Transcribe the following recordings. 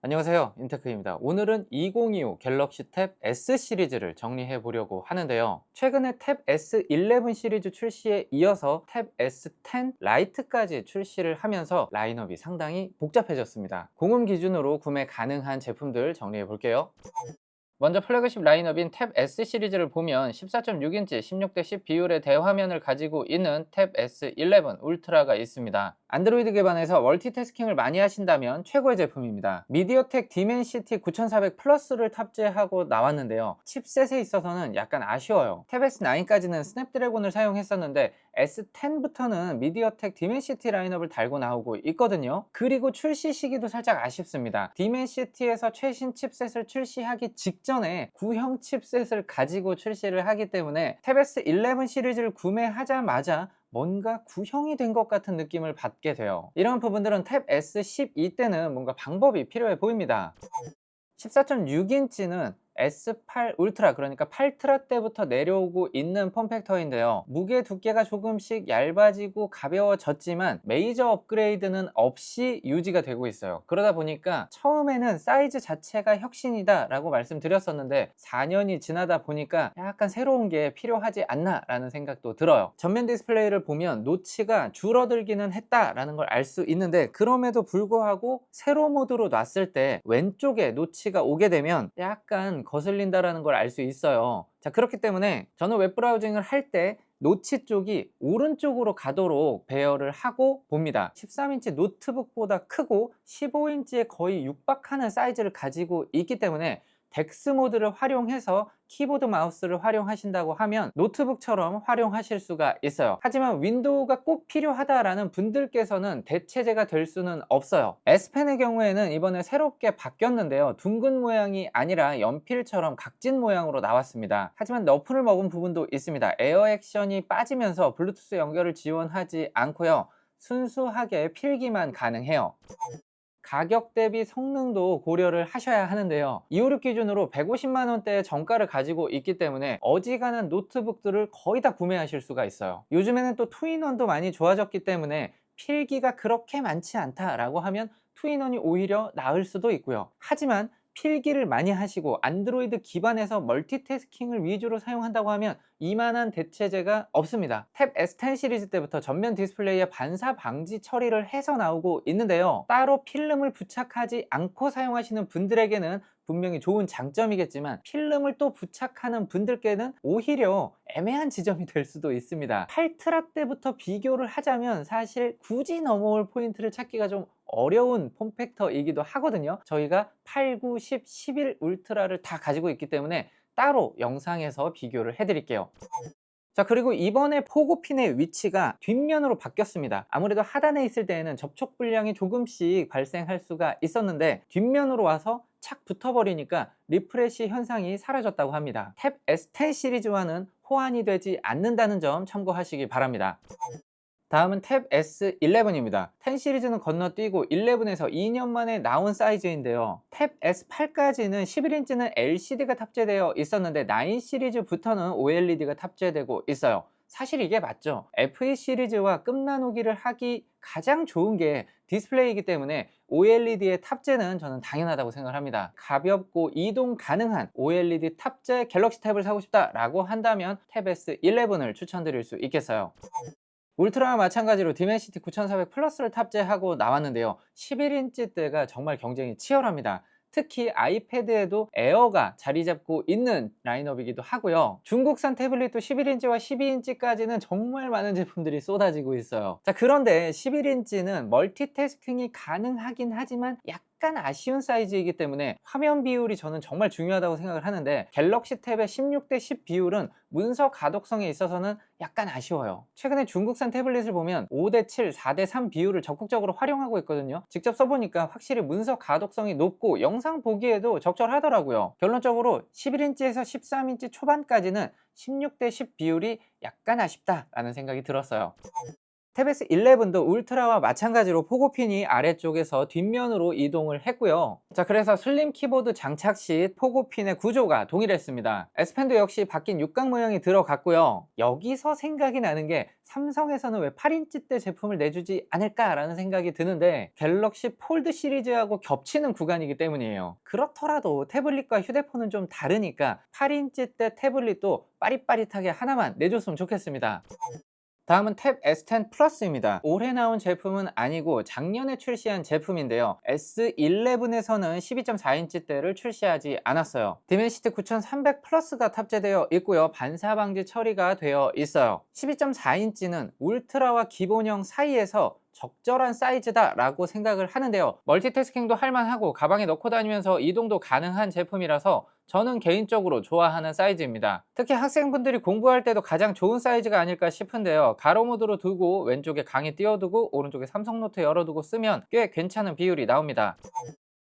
안녕하세요, 인테크입니다. 오늘은 2025 갤럭시 탭 S 시리즈를 정리해 보려고 하는데요. 최근에 탭 S11 시리즈 출시에 이어서 탭 S10 라이트까지 출시를 하면서 라인업이 상당히 복잡해졌습니다. 공음 기준으로 구매 가능한 제품들 정리해 볼게요. 먼저 플래그십 라인업인 탭 S 시리즈를 보면 14.6인치 16:10 비율의 대화면을 가지고 있는 탭 S11 울트라가 있습니다. 안드로이드 기반에서 멀티태스킹을 많이 하신다면 최고의 제품입니다. 미디어텍 디멘시티 9400 플러스를 탑재하고 나왔는데요. 칩셋에 있어서는 약간 아쉬워요. 탭 S9까지는 스냅드래곤을 사용했었는데 S10부터는 미디어텍 디멘시티 라인업을 달고 나오고 있거든요. 그리고 출시 시기도 살짝 아쉽습니다. 디멘시티에서 최신 칩셋을 출시하기 직전에 구형 칩셋을 가지고 출시를 하기 때문에 탭 S11 시리즈를 구매하자마자 뭔가 구형이 된 것 같은 느낌을 받게 돼요. 이런 부분들은 탭 S12 때는 뭔가 방법이 필요해 보입니다. 14.6인치는 S8 울트라, 그러니까 8트라 때부터 내려오고 있는 폼팩터인데요. 무게 두께가 조금씩 얇아지고 가벼워졌지만 메이저 업그레이드는 없이 유지가 되고 있어요. 그러다 보니까 처음에는 사이즈 자체가 혁신이다 라고 말씀드렸었는데 4년이 지나다 보니까 약간 새로운 게 필요하지 않나 라는 생각도 들어요. 전면 디스플레이를 보면 노치가 줄어들기는 했다라는 걸 알 수 있는데, 그럼에도 불구하고 세로 모드로 놨을 때 왼쪽에 노치가 오게 되면 약간 거슬린다라는 걸 알 수 있어요. 자, 그렇기 때문에 저는 웹브라우징을 할 때 노치 쪽이 오른쪽으로 가도록 배열을 하고 봅니다. 13인치 노트북보다 크고 15인치에 거의 육박하는 사이즈를 가지고 있기 때문에 덱스 모드를 활용해서 키보드 마우스를 활용하신다고 하면 노트북처럼 활용하실 수가 있어요. 하지만 윈도우가 꼭 필요하다라는 분들께서는 대체제가 될 수는 없어요. S펜의 경우에는 이번에 새롭게 바뀌었는데요. 둥근 모양이 아니라 연필처럼 각진 모양으로 나왔습니다. 하지만 너프를 먹은 부분도 있습니다. 에어 액션이 빠지면서 블루투스 연결을 지원하지 않고요. 순수하게 필기만 가능해요. 가격 대비 성능도 고려를 하셔야 하는데요. 256 기준으로 150만원대의 정가를 가지고 있기 때문에 어지간한 노트북들을 거의 다 구매하실 수가 있어요. 요즘에는 또 투인원도 많이 좋아졌기 때문에 필기가 그렇게 많지 않다라고 하면 투인원이 오히려 나을 수도 있고요. 하지만 필기를 많이 하시고 안드로이드 기반에서 멀티태스킹을 위주로 사용한다고 하면 이만한 대체제가 없습니다. 탭 S10 시리즈 때부터 전면 디스플레이에 반사 방지 처리를 해서 나오고 있는데요. 따로 필름을 부착하지 않고 사용하시는 분들에게는 분명히 좋은 장점이겠지만 필름을 또 부착하는 분들께는 오히려 애매한 지점이 될 수도 있습니다. 8트라 때부터 비교를 하자면 사실 굳이 넘어올 포인트를 찾기가 좀 어려운 폼팩터이기도 하거든요. 저희가 8, 9, 10, 11 울트라를 다 가지고 있기 때문에 따로 영상에서 비교를 해드릴게요. 자, 그리고 이번에 포고핀의 위치가 뒷면으로 바뀌었습니다. 아무래도 하단에 있을 때에는 접촉 불량이 조금씩 발생할 수가 있었는데 뒷면으로 와서 착 붙어버리니까 리프레시 현상이 사라졌다고 합니다. 탭 S10 시리즈와는 호환이 되지 않는다는 점 참고하시기 바랍니다. 다음은 탭 S11입니다. 10 시리즈는 건너뛰고 11에서 2년 만에 나온 사이즈인데요. 탭 S8까지는 11인치는 LCD가 탑재되어 있었는데 9 시리즈부터는 OLED가 탑재되고 있어요. 사실 이게 맞죠. FE 시리즈와 끝나누기를 하기 가장 좋은 게 디스플레이이기 때문에 OLED의 탑재는 저는 당연하다고 생각합니다. 가볍고 이동 가능한 OLED 탑재 갤럭시 탭을 사고 싶다 라고 한다면 탭 S11을 추천드릴 수 있겠어요. 울트라와 마찬가지로 디멘시티 9400 플러스를 탑재하고 나왔는데요. 11인치대가 정말 경쟁이 치열합니다. 특히 아이패드에도 에어가 자리 잡고 있는 라인업이기도 하고요. 중국산 태블릿도 11인치와 12인치까지는 정말 많은 제품들이 쏟아지고 있어요. 자, 그런데 11인치는 멀티태스킹이 가능하긴 하지만 약간 아쉬운 사이즈이기 때문에 화면 비율이 저는 정말 중요하다고 생각을 하는데, 갤럭시 탭의 16:10 비율은 문서 가독성에 있어서는 약간 아쉬워요. 최근에 중국산 태블릿을 보면 5:7, 4:3 비율을 적극적으로 활용하고 있거든요. 직접 써보니까 확실히 문서 가독성이 높고 영상 보기에도 적절하더라고요. 결론적으로 11인치에서 13인치 초반까지는 16:10 비율이 약간 아쉽다라는 생각이 들었어요. 탭 S11도 울트라와 마찬가지로 포고핀이 아래쪽에서 뒷면으로 이동을 했고요. 자, 그래서 슬림 키보드 장착 시 포고핀의 구조가 동일했습니다. S펜도 역시 바뀐 육각 모양이 들어갔고요. 여기서 생각이 나는 게 삼성에서는 왜 8인치대 제품을 내주지 않을까라는 생각이 드는데, 갤럭시 폴드 시리즈하고 겹치는 구간이기 때문이에요. 그렇더라도 태블릿과 휴대폰은 좀 다르니까 8인치대 태블릿도 빠릿빠릿하게 하나만 내줬으면 좋겠습니다. 다음은 탭 S10 플러스입니다. 올해 나온 제품은 아니고 작년에 출시한 제품인데요. S11에서는 12.4인치대를 출시하지 않았어요. 디멘시티 9300 플러스가 탑재되어 있고요. 반사 방지 처리가 되어 있어요. 12.4인치는 울트라와 기본형 사이에서 적절한 사이즈다 라고 생각을 하는데요. 멀티태스킹도 할만하고 가방에 넣고 다니면서 이동도 가능한 제품이라서 저는 개인적으로 좋아하는 사이즈입니다. 특히 학생분들이 공부할 때도 가장 좋은 사이즈가 아닐까 싶은데요. 가로 모드로 두고 왼쪽에 강의 띄워두고 오른쪽에 삼성노트 열어두고 쓰면 꽤 괜찮은 비율이 나옵니다.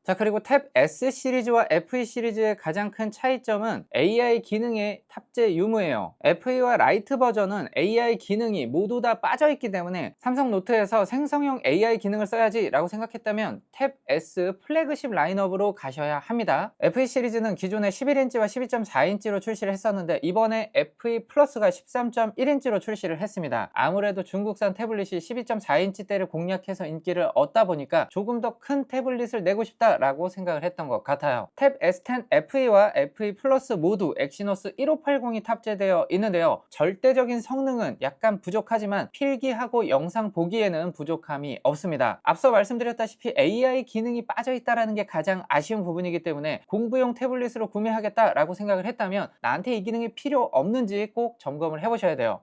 자, 그리고 탭 S 시리즈와 FE 시리즈의 가장 큰 차이점은 AI 기능의 탑재 유무예요. FE와 라이트 버전은 AI 기능이 모두 다 빠져있기 때문에 삼성 노트에서 생성형 AI 기능을 써야지 라고 생각했다면 탭 S 플래그십 라인업으로 가셔야 합니다. FE 시리즈는 기존에 11인치와 12.4인치로 출시를 했었는데 이번에 FE 플러스가 13.1인치로 출시를 했습니다. 아무래도 중국산 태블릿이 12.4인치대를 공략해서 인기를 얻다 보니까 조금 더 큰 태블릿을 내고 싶다 라고 생각을 했던 것 같아요. 탭 S10 FE와 FE 플러스 모두 엑시노스 1580이 탑재되어 있는데요. 절대적인 성능은 약간 부족하지만 필기하고 영상 보기에는 부족함이 없습니다. 앞서 말씀드렸다시피 AI 기능이 빠져있다는 게 가장 아쉬운 부분이기 때문에 공부용 태블릿으로 구매하겠다라고 생각을 했다면 나한테 이 기능이 필요 없는지 꼭 점검을 해보셔야 돼요.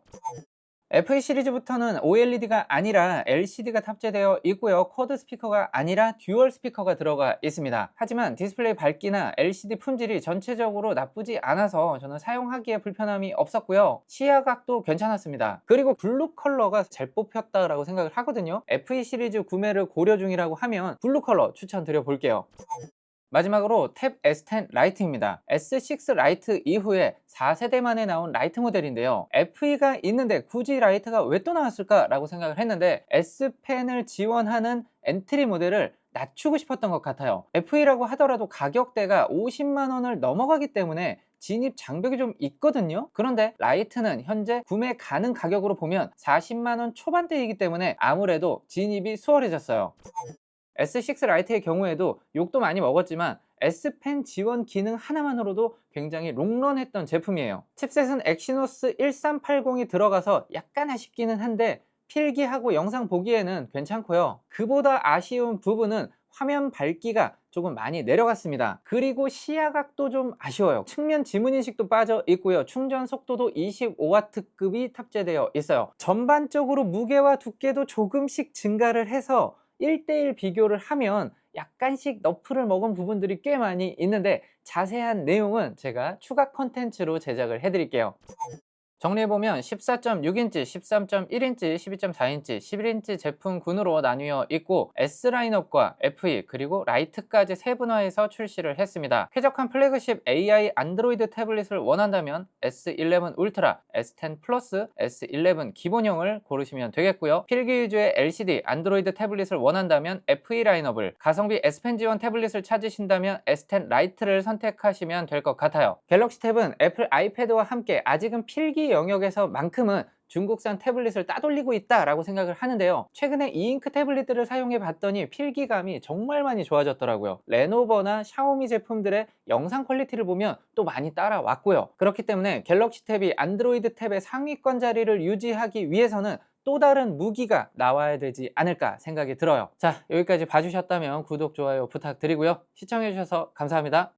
FE 시리즈부터는 OLED가 아니라 LCD가 탑재되어 있고요. 쿼드 스피커가 아니라 듀얼 스피커가 들어가 있습니다. 하지만 디스플레이 밝기나 LCD 품질이 전체적으로 나쁘지 않아서 저는 사용하기에 불편함이 없었고요. 시야각도 괜찮았습니다. 그리고 블루 컬러가 잘 뽑혔다라고 생각을 하거든요. FE 시리즈 구매를 고려 중이라고 하면 블루 컬러 추천드려 볼게요. 마지막으로 탭 S10 라이트입니다. S6 라이트 이후에 4세대 만에 나온 라이트 모델인데요. FE가 있는데 굳이 라이트가 왜 또 나왔을까 라고 생각을 했는데 S펜을 지원하는 엔트리 모델을 낮추고 싶었던 것 같아요. FE라고 하더라도 가격대가 50만원을 넘어가기 때문에 진입 장벽이 좀 있거든요. 그런데 라이트는 현재 구매 가능 가격으로 보면 40만원 초반대이기 때문에 아무래도 진입이 수월해졌어요. S6 라이트의 경우에도 욕도 많이 먹었지만 S펜 지원 기능 하나만으로도 굉장히 롱런했던 제품이에요. 칩셋은 엑시노스 1380이 들어가서 약간 아쉽기는 한데 필기하고 영상 보기에는 괜찮고요. 그보다 아쉬운 부분은 화면 밝기가 조금 많이 내려갔습니다. 그리고 시야각도 좀 아쉬워요. 측면 지문인식도 빠져 있고요. 충전 속도도 25W급이 탑재되어 있어요. 전반적으로 무게와 두께도 조금씩 증가를 해서 1대1 비교를 하면 약간씩 너프를 먹은 부분들이 꽤 많이 있는데 자세한 내용은 제가 추가 컨텐츠로 제작을 해드릴게요. 정리해보면 14.6인치, 13.1인치, 12.4인치, 11인치 제품군으로 나뉘어 있고 S 라인업과 FE 그리고 라이트까지 세분화해서 출시를 했습니다. 쾌적한 플래그십 AI 안드로이드 태블릿을 원한다면 S11 울트라, S10 플러스, S11 기본형을 고르시면 되겠고요. 필기 위주의 LCD 안드로이드 태블릿을 원한다면 FE 라인업을, 가성비 S펜 지원 태블릿을 찾으신다면 S10 라이트를 선택하시면 될 것 같아요. 갤럭시 탭은 애플 아이패드와 함께 아직은 필기 영역에서만큼은 중국산 태블릿을 따돌리고 있다라고 생각을 하는데요. 최근에 이잉크 태블릿들을 사용해 봤더니 필기감이 정말 많이 좋아졌더라고요. 레노버나 샤오미 제품들의 영상 퀄리티를 보면 또 많이 따라왔고요. 그렇기 때문에 갤럭시 탭이 안드로이드 탭의 상위권 자리를 유지하기 위해서는 또 다른 무기가 나와야 되지 않을까 생각이 들어요. 자, 여기까지 봐주셨다면 구독, 좋아요 부탁드리고요. 시청해주셔서 감사합니다.